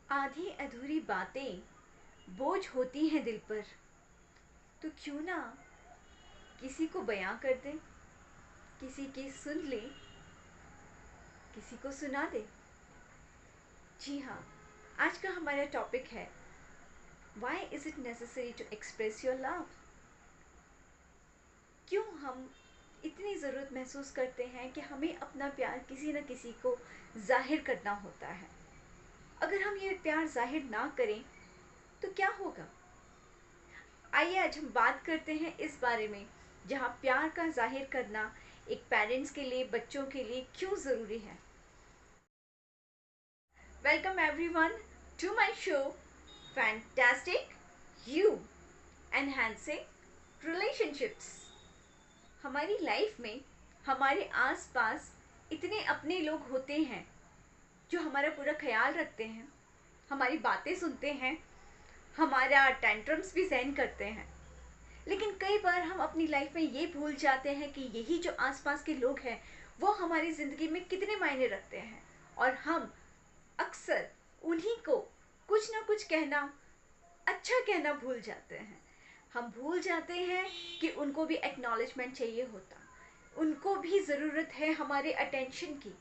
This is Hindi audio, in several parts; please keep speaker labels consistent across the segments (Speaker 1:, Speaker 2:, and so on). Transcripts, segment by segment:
Speaker 1: आधी अधूरी बातें बोझ होती हैं दिल पर। तो क्यों ना किसी को बयां कर दे, किसी की सुन ले, किसी को सुना दे। जी हाँ, आज का हमारा टॉपिक है why is it necessary to express your love. क्यों हम इतनी ज़रूरत महसूस करते हैं कि हमें अपना प्यार किसी न किसी को जाहिर करना होता है। अगर हम ये प्यार जाहिर ना करें तो क्या होगा। आइए आज हम बात करते हैं इस बारे में, जहाँ प्यार का जाहिर करना एक पेरेंट्स के लिए, बच्चों के लिए क्यों ज़रूरी है। Welcome everyone to my show fantastic you enhancing relationships. हमारी लाइफ में हमारे आसपास इतने अपने लोग होते हैं जो हमारा पूरा ख्याल रखते हैं, हमारी बातें सुनते हैं, हमारा टेंट्रम्स भी सहन करते हैं। लेकिन कई बार हम अपनी लाइफ में ये भूल जाते हैं कि यही जो आसपास के लोग हैं वो हमारी ज़िंदगी में कितने मायने रखते हैं, और हम अक्सर उन्हीं को कुछ ना कुछ कहना, अच्छा कहना भूल जाते हैं। हम भूल जाते हैं कि उनको भी एक्नॉलेजमेंट चाहिए होता, उनको भी ज़रूरत है हमारे अटेंशन की।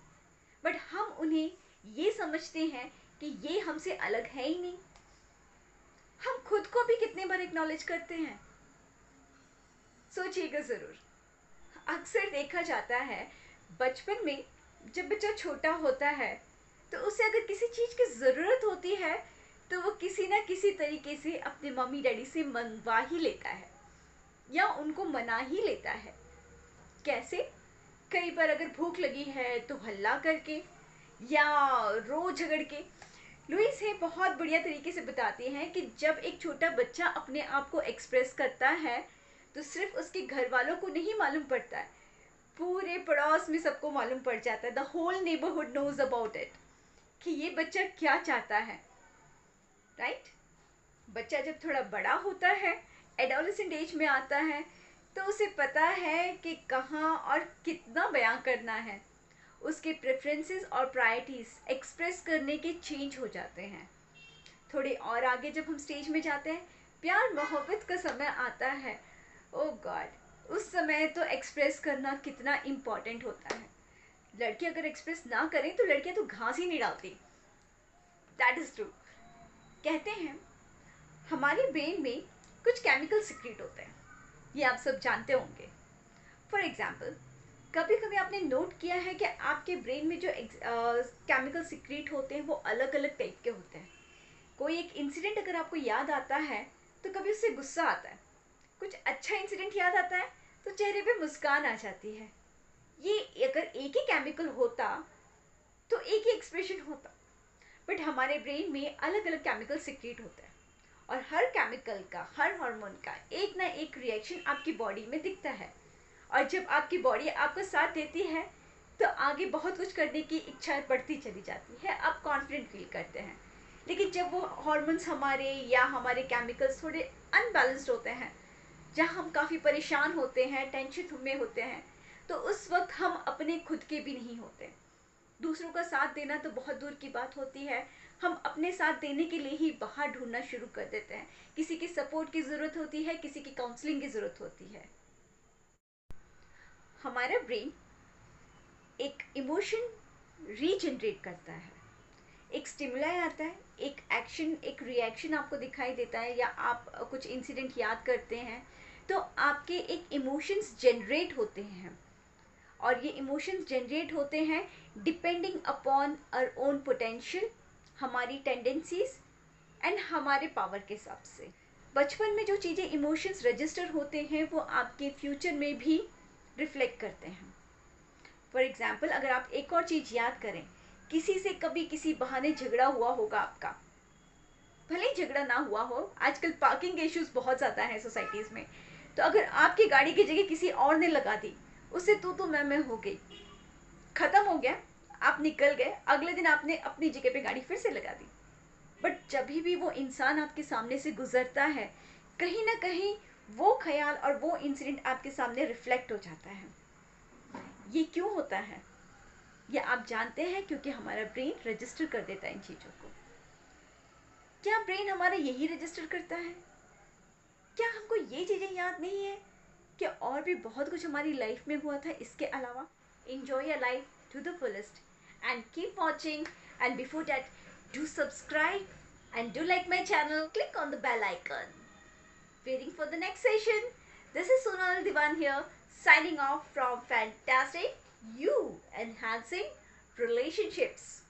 Speaker 1: बट हम उन्हें ये समझते हैं कि ये हमसे अलग है ही नहीं। हम खुद को भी कितने बार एक्नॉलेज करते हैं, सोचिएगा ज़रूर। अक्सर देखा जाता है बचपन में जब बच्चा छोटा होता है तो उसे अगर किसी चीज़ की ज़रूरत होती है तो वो किसी ना किसी तरीके से अपने मम्मी डैडी से मनवा ही लेता है या उनको मना ही लेता है। कैसे? कई बार अगर भूख लगी है तो हल्ला करके या रो झगड़ के। लुइस है बहुत बढ़िया तरीके से बताती हैं कि जब एक छोटा बच्चा अपने आप को एक्सप्रेस करता है तो सिर्फ उसके घर वालों को नहीं मालूम पड़ता है, पूरे पड़ोस में सबको मालूम पड़ जाता है। The whole neighbourhood knows about it कि ये बच्चा क्या चाहता है। राइट? बच्चा जब थोड़ा बड़ा होता है, एडोलेसेंट एज में आता है, तो उसे पता है कि कहाँ और कितना बयां करना है। उसके प्रेफरेंसेस और प्रायोरिटीज एक्सप्रेस करने के चेंज हो जाते हैं। थोड़े और आगे जब हम स्टेज में जाते हैं, प्यार मोहब्बत का समय आता है, ओ गॉड, उस समय तो एक्सप्रेस करना कितना इम्पॉर्टेंट होता है। लड़की अगर एक्सप्रेस ना करें तो लड़कियां तो घास ही नहीं डालती। That is true. कहते हैं हमारे ब्रेन में कुछ केमिकल सिक्रेट होते हैं, ये आप सब जानते होंगे। फॉर एग्जाम्पल, कभी कभी आपने नोट किया है कि आपके ब्रेन में जो केमिकल सिक्रेट होते हैं वो अलग अलग टाइप के होते हैं। कोई एक इंसिडेंट अगर आपको याद आता है तो कभी उससे गुस्सा आता है, कुछ अच्छा इंसिडेंट याद आता है तो चेहरे पे मुस्कान आ जाती है। ये अगर एक ही केमिकल होता तो एक ही एक्सप्रेशन होता, बट हमारे ब्रेन में अलग अलग केमिकल सिक्रेट होते हैं, और हर केमिकल का, हर हार्मोन का एक ना एक रिएक्शन आपकी बॉडी में दिखता है। और जब आपकी बॉडी आपका साथ देती है तो आगे बहुत कुछ करने की इच्छा बढ़ती चली जाती है, आप कॉन्फिडेंट फील करते हैं। लेकिन जब वो हार्मोन्स हमारे या हमारे केमिकल्स थोड़े अनबैलेंस्ड होते हैं, जहाँ हम काफ़ी परेशान होते हैं, टेंशन में होते हैं, तो उस वक्त हम अपने खुद के भी नहीं होते। दूसरों का साथ देना तो बहुत दूर की बात होती है, हम अपने साथ देने के लिए ही बाहर ढूंढना शुरू कर देते हैं। किसी की सपोर्ट की ज़रूरत होती है, किसी की काउंसलिंग की ज़रूरत होती है। हमारा ब्रेन एक इमोशन रीजनरेट करता है, एक स्टिमुलाई आता है, एक एक्शन, एक रिएक्शन आपको दिखाई देता है, या आप कुछ इंसिडेंट याद करते हैं तो आपके एक इमोशंस जनरेट होते हैं। और ये इमोशंस जनरेट होते हैं depending upon our own potential, हमारी टेंडेंसीज एंड हमारे पावर के हिसाब से। बचपन में जो चीज़ें इमोशंस रजिस्टर होते हैं वो आपके फ्यूचर में भी रिफ्लेक्ट करते हैं। फॉर एग्जाम्पल, अगर आप एक और चीज़ याद करें, किसी से कभी किसी बहाने झगड़ा हुआ होगा आपका, भले ही झगड़ा ना हुआ हो, आजकल पार्किंग इश्यूज बहुत ज़्यादा हैं सोसाइटीज़ में, तो अगर आपकी गाड़ी की जगह किसी और ने लगा दी, उससे तू मैं हो गई, ख़त्म हो गया, आप निकल गए, अगले दिन आपने अपनी जगह पे गाड़ी फिर से लगा दी। बट जब भी वो इंसान आपके सामने से गुजरता है, कहीं ना कहीं वो ख्याल और वो इंसिडेंट आपके सामने रिफ्लेक्ट हो जाता है। ये क्यों होता है ये आप जानते हैं, क्योंकि हमारा ब्रेन रजिस्टर कर देता है इन चीज़ों को। क्या ब्रेन हमारा यही रजिस्टर करता है? क्या हमको ये चीज़ें याद नहीं है कि और भी बहुत कुछ हमारी लाइफ में हुआ था इसके अलावा? Enjoy your life to the fullest and keep watching, and before that, do subscribe and do like my channel. Click on the bell icon. Waiting for the next session. This is Sonal Diwan here, signing off from Fantastic You Enhancing Relationships.